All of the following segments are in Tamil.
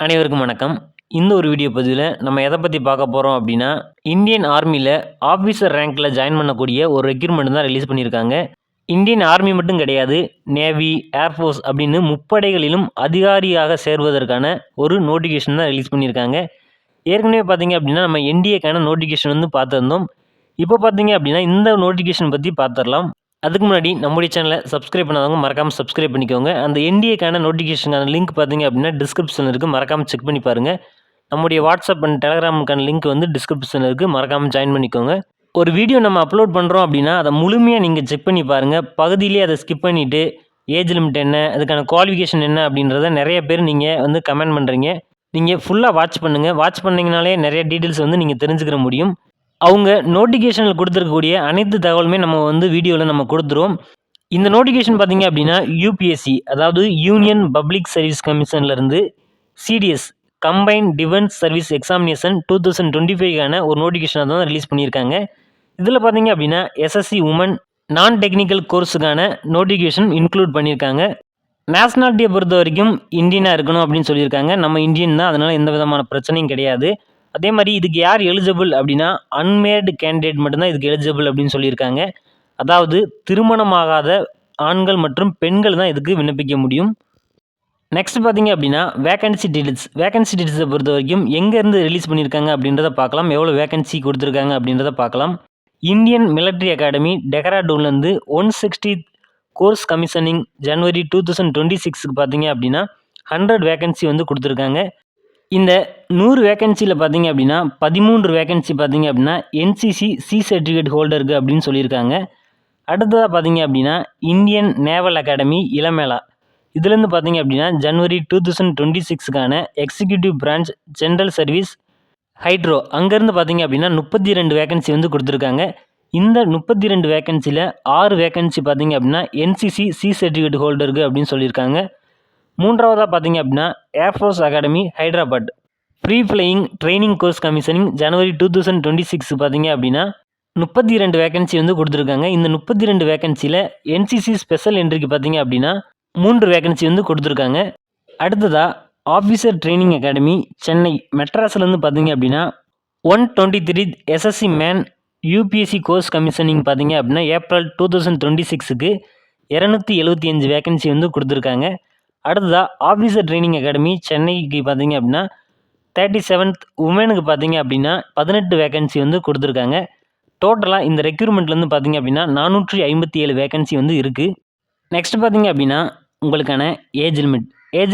அனைவருக்கும் வணக்கம். இந்த ஒரு வீடியோ பதிவில நம்ம எத பத்தி பார்க்க போறோம் அப்டின்னா, இந்தியன் ஆர்மில ஆஃபீசர் ரேங்க்ல ஜாயின் பண்ணக்கூடிய ஒரு ரெக்ரூட்மெண்ட் தான் ரிலீஸ் பண்ணியிருக்காங்க. இந்தியன் ஆர்மி மட்டும் கிடையாது. நேவி, ஏர்ஃபோர்ஸ் அப்படின்னு முப்படைகளிலும் அதிகாரியாக சேர்வதற்கான ஒரு நோட்டிஃபிகேஷன் தான் ரிலீஸ் பண்ணியிருக்காங்க. ஏற்கனவே பார்த்தீங்க அப்டின்னா, நம்ம என்டிஏக்கான நோட்டிஃபிகேஷன் வந்து பார்த்திருந்தோம். இப்போ பார்த்தீங்க அப்டின்னா, இந்த நோட்டிஃபிகேஷன் பத்தி பார்த்துரலாம். அதுக்கு முன்னாடி நம்முடைய சேனலை சப்ஸ்கிரைப் பண்ணாதவங்க மறக்காமல் சப்ஸ்கிரைப் பண்ணிக்கோங்க. அந்த என்டிஏக்கான நோட்டிஃபிகேஷனுக்கான லிங்க் பார்த்தீங்க அப்படின்னா டிஸ்கிரிப்ஷனில் இருக்குது, மறக்காமல் செக் பண்ணி பாருங்கள். நம்முடைய வாட்ஸ்அப் அண்ட் டெலகிராமுக்கான லிங்க் வந்து டிஸ்கிரிப்ஷனில் இருக்குது, மறக்காமல் ஜாயின் பண்ணிக்கோங்க. ஒரு வீடியோ நம்ம அப்லோட் பண்ணுறோம் அப்படின்னா அதை முழுமையாக நீங்கள் செக் பண்ணி பாருங்கள். பகுதியிலே அதை ஸ்கிப் பண்ணிவிட்டு ஏஜ் லிமிட் என்ன, அதுக்கான குவாலிஃபிகேஷன் என்ன அப்படின்றத நிறைய பேர் நீங்கள் வந்து கமெண்ட் பண்ணுறீங்க. நீங்கள் ஃபுல்லாக வாட்ச் பண்ணுங்கள். வாட்ச் பண்ணிங்கனாலே நிறைய டீட்டெயில்ஸ் வந்து நீங்கள் தெரிஞ்சுக்கிற முடியும். அவங்க நோட்டிஃபிகேஷனில் கொடுத்துருக்கக்கூடிய அனைத்து தகவலுமே நம்ம வந்து வீடியோவில் நம்ம கொடுத்துருவோம். இந்த நோட்டிஃபிகேஷன் பார்த்தீங்க அப்படின்னா யூபிஎஸ்சி, அதாவது யூனியன் பப்ளிக் சர்வீஸ் கமிஷன்லேருந்து CDS combined defence service examination 2025க்கான ஒரு நோட்டிஃபிகேஷனை தான் ரிலீஸ் பண்ணியிருக்காங்க. இதில் பார்த்தீங்க அப்படின்னா எஸ்எஸ்சி உமன் நான் டெக்னிக்கல் கோர்ஸுக்கான நோட்டிஃபிகேஷன் இன்க்ளூட் பண்ணியிருக்காங்க. நேஷ்னாலிட்டியை பொறுத்த வரைக்கும் இந்தியனாக இருக்கணும் அப்படின்னு சொல்லியிருக்காங்க. நம்ம இந்தியன் தான், அதனால் எந்த விதமான பிரச்சனையும் கிடையாது. அதே மாதிரி இதுக்கு யார் எலிஜிபிள் அப்படின்னா அன்மேரிடு கேண்டிடேட் மட்டும்தான் இதுக்கு எலிஜிபிள் அப்படின்னு சொல்லியிருக்காங்க. அதாவது திருமணமாகாத ஆண்கள் மற்றும் பெண்கள் தான் இதுக்கு விண்ணப்பிக்க முடியும். நெக்ஸ்ட் பார்த்தீங்க அப்படின்னா வேகன்சி டீட்டெயில்ஸை பொறுத்த வரைக்கும் எங்கேருந்து ரிலீஸ் பண்ணியிருக்காங்க அப்படின்றத பார்க்கலாம். எவ்வளோ வேகன்சி கொடுத்துருக்காங்க அப்படின்றத பார்க்கலாம். இந்தியன் மிலிட்ரி அகாடமி டெஹ்ராடூன்லேருந்து 160 கோர்ஸ் கமிஷனிங் ஜனவரி 2026க்கு பார்த்தீங்க அப்படின்னா 100 வேகன்சி வந்து கொடுத்துருக்காங்க. இந்த 100 வேகன்சியில் பார்த்தீங்க அப்படின்னா 13 வேகன்சி பார்த்தீங்க அப்படின்னா என்சிசி சி சர்டிஃபிகேட் ஹோல்டருக்கு அப்படின்னு சொல்லியிருக்காங்க. அடுத்ததாக பார்த்தீங்க அப்படின்னா இந்தியன் நேவல் அகாடமி இளமேலா, இதுலேருந்து பார்த்தீங்க அப்படின்னா ஜனவரி 2026க்கான executive branch general service hydro, அங்கேருந்து பார்த்தீங்க அப்படின்னா 32 வேகன்சி வந்து கொடுத்துருக்காங்க. இந்த 32 வேகன்சியில் 6 வேகன்சி பார்த்தீங்க அப்படின்னா என்சிசி சி சர்டிஃபிகேட் ஹோல்டருக்கு அப்படின்னு சொல்லியிருக்காங்க. மூன்றாவதாக பார்த்தீங்க அப்படின்னா air force academy Hyderabad free flying training course commissioning ஜனவரி 2026 பார்த்தீங்க அப்படின்னா 32 வேகன்சி வந்து கொடுத்துருக்காங்க. இந்த 32 வேகன்சியில் என்சிசி ஸ்பெஷல் என்ட்ரிக்கு பார்த்தீங்க அப்படின்னா 3 வேகன்சி வந்து கொடுத்துருக்காங்க. அடுத்ததாக ஆஃபீஸர் ட்ரைனிங் அகாடமி சென்னை மெட்ராஸ்லேருந்து பார்த்தீங்க அப்படின்னா 123 SSC man UPSC course commissioning பார்த்தீங்க அப்படின்னா ஏப்ரல் 2026க்கு 275 வேகன்சி வந்து கொடுத்துருக்காங்க. அடுத்ததாக ஆஃபீஸர் ட்ரைனிங் அகாடமி சென்னைக்கு பார்த்தீங்க அப்படின்னா 37th உமனுக்கு பார்த்தீங்க அப்படின்னா 18 வேகன்சி வந்து கொடுத்துருக்காங்க. டோட்டலாக இந்த ரெக்ரூட்மெண்ட்லேருந்து பார்த்தீங்க அப்படின்னா 457 வேகன்சி வந்து இருக்குது. நெக்ஸ்ட் பார்த்தீங்க அப்படின்னா உங்களுக்கான ஏஜ்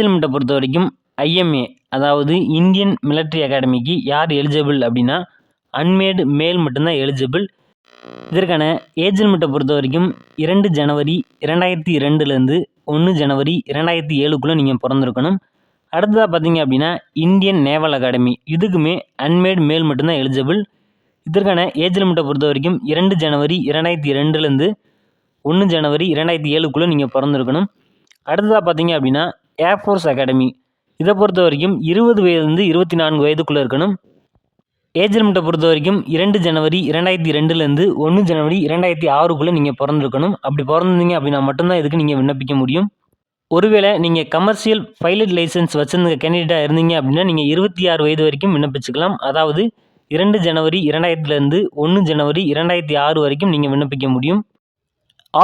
லிமிட்டை பொறுத்த வரைக்கும் ஐஎம்ஏ, அதாவது இந்தியன் மிலிட்ரி அகாடமிக்கு யார் எலிஜிபிள் அப்படின்னா அன்மேடு மேல் மட்டும்தான் எலிஜிபிள். இதற்கான ஏஜ் லிமிட்டை பொறுத்த வரைக்கும் 2 ஜனவரி 2002லேருந்து 1 ஜனவரி 2007க்குள்ளே நீங்கள் பிறந்திருக்கணும். அடுத்ததாக பார்த்தீங்க அப்படின்னா இந்தியன் நேவல் அகாடமி, இதுக்குமே அன்மேடு மேல் மட்டும்தான் எலிஜிபிள். இதற்கான ஏஜ் லிமிட்டை பொறுத்த வரைக்கும் 2 ஜனவரி 2002லேருந்து 1 ஜனவரி 2007க்குள்ளே நீங்கள் பிறந்திருக்கணும். அடுத்ததாக பார்த்தீங்க அப்படின்னா ஏர்ஃபோர்ஸ் அகாடமி, இதை பொறுத்த வரைக்கும் 20 வயதுலேருந்து 24 வயதுக்குள்ளே இருக்கணும். ஏஜ் லிமிட்டை பொறுத்த வரைக்கும் 2 ஜனவரி 2002லேருந்து 1 ஜனவரி 2006க்குள்ளே நீங்கள் பிறந்திருக்கணும். அப்படி பிறந்திருந்தீங்க அப்படின்னா மட்டும்தான் இதுக்கு நீங்கள் விண்ணப்பிக்க முடியும். ஒருவேளை நீங்கள் கமர்ஷியல் பைலட் லைசன்ஸ் வச்சிருந்த கேண்டிடேட்டாக இருந்தீங்க அப்படின்னா நீங்கள் 26 வயது வரைக்கும் விண்ணப்பிச்சுக்கலாம். அதாவது 2 ஜனவரி 2000லேருந்து 1 ஜனவரி 2006 வரைக்கும் நீங்கள் விண்ணப்பிக்க முடியும்.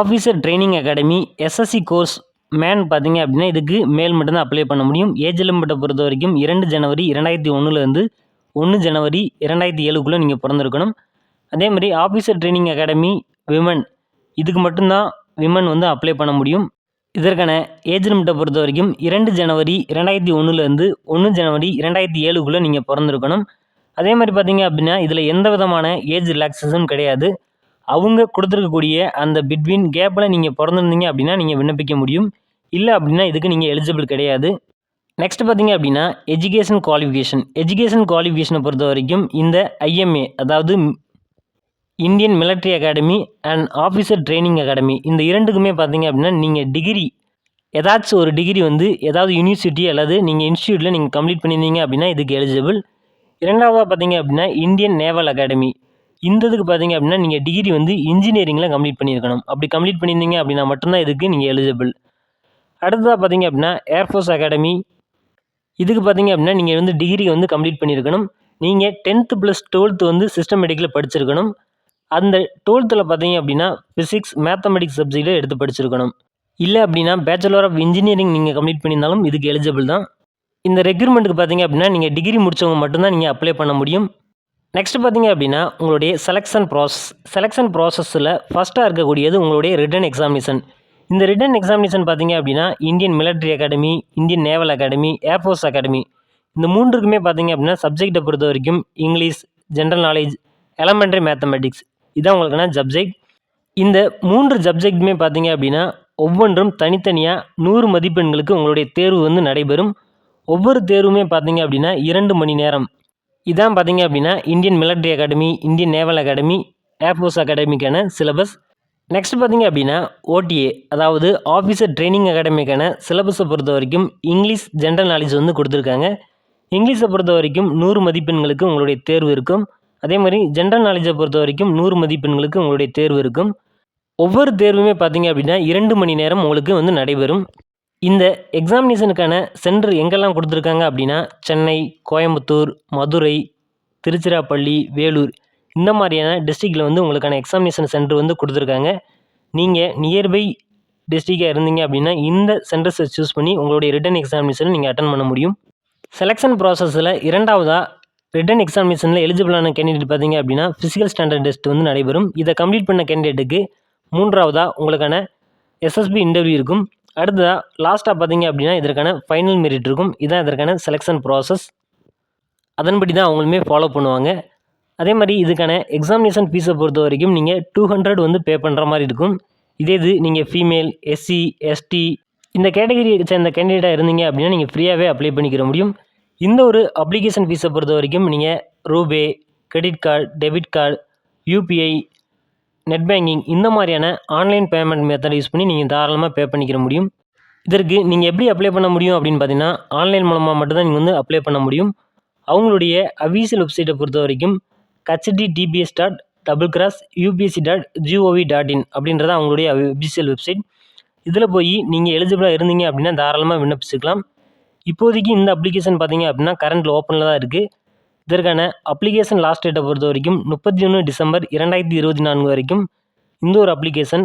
Officer training academy SSC course man பார்த்தீங்க அப்படின்னா இதுக்கு மேல் மட்டும்தான் அப்ளை பண்ண முடியும். ஏஜ் லிமிட்டை பொறுத்த வரைக்கும் 2 ஜனவரி 2001லேருந்து 1 ஜனவரி 2007க்குள்ளே நீங்கள் பிறந்திருக்கணும். அதேமாதிரி ஆஃபீஸர் ட்ரைனிங் அகாடமி விமன், இதுக்கு மட்டும்தான் விமன் வந்து அப்ளை பண்ண முடியும். இதற்கான ஏஜ் லிமிட்டை பொறுத்த வரைக்கும் 2 ஜனவரி 2001லேருந்து 1 ஜனவரி 2007க்குள்ளே நீங்கள் பிறந்திருக்கணும். அதே மாதிரி பார்த்தீங்க அப்படின்னா இதில் எந்த விதமான ஏஜ் ரிலாக்ஸேஷனும் கிடையாது. அவங்க கொடுத்துருக்கக்கூடிய அந்த பிட்வீன் கேப்பில் நீங்கள் பிறந்திருந்தீங்க அப்படின்னா நீங்கள் விண்ணப்பிக்க முடியும். இல்லை அப்படின்னா இதுக்கு நீங்கள் எலிஜிபிள் கிடையாது. நெக்ஸ்ட் பார்த்தீங்க அப்படின்னா எஜுகேஷன் குவாலிஃபிகேஷனை பொறுத்த வரைக்கும் இந்த ஐஎம்ஏ, அதாவது Indian military academy and officer training academy, இந்த இரண்டுக்குமே பார்த்தீங்க அப்படின்னா நீங்கள் டிகிரி, ஏதாச்சும் ஒரு டிகிரி வந்து ஏதாவது யூனிவர்சிட்டி அல்லது நீங்கள் இன்ஸ்டியூட்டில் நீங்கள் கம்ப்ளீட் பண்ணியிருந்தீங்க அப்படின்னா இதுக்கு எலிஜிபிள். இரண்டாவதாக பார்த்தீங்க அப்படின்னா இந்தியன் நேவல் அகாடமி, இந்த இதுக்கு பார்த்தீங்க அப்படின்னா நீங்கள் டிகிரி வந்து இன்ஜினியரிங்கில் கம்ப்ளீட் பண்ணியிருக்கணும். அப்படி கம்ப்ளீட் பண்ணியிருந்தீங்க அப்படின்னா மட்டும்தான் இதுக்கு நீங்கள் எலிஜிபிள். அடுத்ததாக பார்த்தீங்க அப்படின்னா ஏர்ஃபோர்ஸ் அகாடமி, இதுக்கு பார்த்தீங்க அப்படின்னா நீங்கள் வந்து டிகிரி வந்து கம்ப்ளீட் பண்ணியிருக்கணும். நீங்கள் 10th + 12th வந்து சிஸ்டமேட்டிக்கில் படிச்சிருக்கணும். அந்த 12th பார்த்தீங்க அப்படின்னா ஃபிசிக்ஸ், மேத்தமெட்டிக்ஸ் சப்ஜெக்டில் எடுத்து படிச்சிருக்கணும். இல்லை அப்படின்னா பேச்சுலர் ஆஃப் இன்ஜினியரிங் நீங்கள் கம்ப்ளீட் பண்ணியிருந்தாலும் இதுக்கு எலிஜிபிள் தான். இந்த ரெக்ரூட்மெண்ட்டுக்கு பார்த்தீங்க அப்படின்னா நீங்கள் டிகிரி முடித்தவங்க மட்டும்தான் நீங்கள் அப்ளை பண்ண முடியும். நெக்ஸ்ட் பார்த்தீங்க அப்படின்னா உங்களுடைய செலெக்ஷன் ப்ராசஸில் ஃபஸ்ட்டாக இருக்கக்கூடியது உங்களுடைய ரிட்டன் எக்ஸாமினேஷன். இந்த ரிட்டன் எக்ஸாமினேஷன் பார்த்தீங்க அப்படின்னா Indian military academy, Indian naval academy, air force academy இந்த மூன்றுக்குமே பார்த்தீங்க அப்படின்னா சப்ஜெக்டை பொறுத்த வரைக்கும் English, general knowledge, elementary mathematics இதான் உங்களுக்கான சப்ஜெக்ட். இந்த 3 சப்ஜெக்ட்டுமே பார்த்தீங்க அப்படின்னா ஒவ்வொன்றும் தனித்தனியாக 100 மதிப்பெண்களுக்கு உங்களுடைய தேர்வு வந்து நடைபெறும். ஒவ்வொரு தேர்வுமே பார்த்தீங்க அப்படின்னா 2 மணி நேரம். இதான் பார்த்தீங்க அப்படின்னா Indian military academy, Indian naval academy, air force அகாடமிக்கான சிலபஸ். நெக்ஸ்ட் பார்த்தீங்க அப்படின்னா ஓடிஏ, அதாவது ஆஃபீஸர் ட்ரைனிங் அகாடமிக்கான சிலபஸை பொறுத்த வரைக்கும் இங்கிலீஷ், ஜென்ரல் நாலேஜ் வந்து கொடுத்துருக்காங்க. இங்கிலீஷை பொறுத்த வரைக்கும் 100 மதிப்பெண்களுக்கு உங்களுடைய தேர்வு இருக்கும். அதே மாதிரி ஜென்ரல் நாலேஜை பொறுத்த வரைக்கும் 100 மதிப்பெண்களுக்கு உங்களுடைய தேர்வு இருக்கும். ஒவ்வொரு தேர்வுமே பார்த்தீங்க அப்படின்னா 2 மணி நேரம் உங்களுக்கு வந்து நடைபெறும். இந்த எக்ஸாமினேஷனுக்கான சென்டர் எங்கெல்லாம் கொடுத்துருக்காங்க அப்படின்னா சென்னை, கோயம்புத்தூர், மதுரை, திருச்சிராப்பள்ளி, வேலூர் இந்த மாதிரியான டிஸ்ட்ரிக்டில் வந்து உங்களுக்கான எக்ஸாமினேஷன் சென்டர் வந்து கொடுத்துருக்காங்க. நீங்கள் நியர்பை டிஸ்ட்ரிக்டாக இருந்தீங்க அப்படின்னா இந்த சென்டர்ஸை சூஸ் பண்ணி உங்களுடைய ரிட்டன் எக்ஸாமினேஷன் நீங்கள் அட்டன் பண்ண முடியும். செலெக்ஷன் ப்ராசஸில் இரண்டாவதாக ரிட்டன் எக்ஸாமினேஷனில் எலிஜிபிளான கேண்டிடேட் பார்த்தீங்க அப்படின்னா ஃபிசிக்கல் ஸ்டாண்டர்ட் டெஸ்ட் வந்து நடைபெறும். இதை கம்ப்ளீட் பண்ண கேண்டிடேட்டுக்கு மூன்றாவதாக உங்களுக்கான எஸ்எஸ்பி இன்டர்வியூ இருக்கும். அடுத்ததாக லாஸ்ட்டாக பார்த்தீங்க அப்படின்னா இதற்கான ஃபைனல் மெரிட் இருக்கும். இதான் இதற்கான செலெக்ஷன் ப்ராசஸ். அதன்படி தான் அவங்களுமே ஃபாலோ பண்ணுவாங்க. அதே மாதிரி இதுக்கான எக்ஸாமினேஷன் ஃபீஸை பொறுத்த வரைக்கும் நீங்கள் 200 வந்து பே பண்ணுற மாதிரி இருக்கும். இதே இது நீங்கள் ஃபீமேல், எஸ்சி, எஸ்டி இந்த கேட்டகரியை சேர்ந்த கேண்டிடேட்டாக இருந்தீங்க அப்படின்னா நீங்கள் ஃப்ரீயாகவே அப்ளை பண்ணிக்கிற முடியும். இந்த ஒரு அப்ளிகேஷன் ஃபீஸை பொறுத்த வரைக்கும் நீங்கள் RuPay, credit card, debit card, UPI, net banking இந்த மாதிரியான ஆன்லைன் பேமெண்ட் மெத்தட் யூஸ் பண்ணி நீங்கள் தாராளமாக பே பண்ணிக்கிற முடியும். இதற்கு நீங்கள் எப்படி அப்ளை பண்ண முடியும் அப்படின்னு பார்த்தீங்கன்னா ஆன்லைன் மூலமாக மட்டும்தான் நீங்கள் வந்து அப்ளை பண்ண முடியும். அவங்களுடைய அஃபீஷியல் வெப்சைட்டை பொறுத்த வரைக்கும் https://upsc.gov.in அப்படின்றத அவங்களுடைய அஃபீஷியல் வெப்சைட். இதில் போய் நீங்கள் எலிஜிபிளாக இருந்தீங்க அப்படின்னா தாராளமாக விண்ணப்பிச்சுக்கலாம். இப்போதைக்கு இந்த அப்ளிகேஷன் பார்த்தீங்க அப்படின்னா கரண்ட்டில் ஓப்பனில் தான் இருக்குது. இதற்கான அப்ளிகேஷன் லாஸ்ட் டேட்டை பொறுத்த வரைக்கும் 31 டிசம்பர் 2024 வரைக்கும் இந்த ஒரு அப்ளிகேஷன்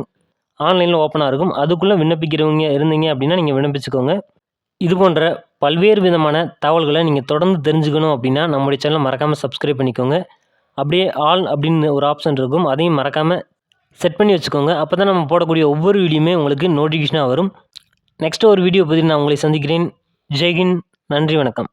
ஆன்லைனில் ஓப்பனாக இருக்கும். அதுக்குள்ளே விண்ணப்பிக்கிறவங்க இருந்தீங்க அப்படின்னா நீங்கள் விண்ணப்பிச்சுக்கோங்க. இது போன்ற பல்வேறு விதமான தகவல்களை நீங்கள் தொடர்ந்து தெரிஞ்சுக்கணும் அப்படின்னா நம்முடைய சேனலை மறக்காமல் சப்ஸ்கிரைப் பண்ணிக்கோங்க. அப்படியே ஆல் அப்படின்னு ஒரு ஆப்ஷன் இருக்கும், அதையும் மறக்காமல் செட் பண்ணி வச்சுக்கோங்க. அப்போ தான் நம்ம போடக்கூடிய ஒவ்வொரு வீடியோமே உங்களுக்கு நோட்டிஃபிகேஷனாக வரும். நெக்ஸ்ட்டு ஒரு வீடியோ பற்றி நான் உங்களை சந்திக்கிறேன். ஜெய்ஹிந்த். நன்றி, வணக்கம்.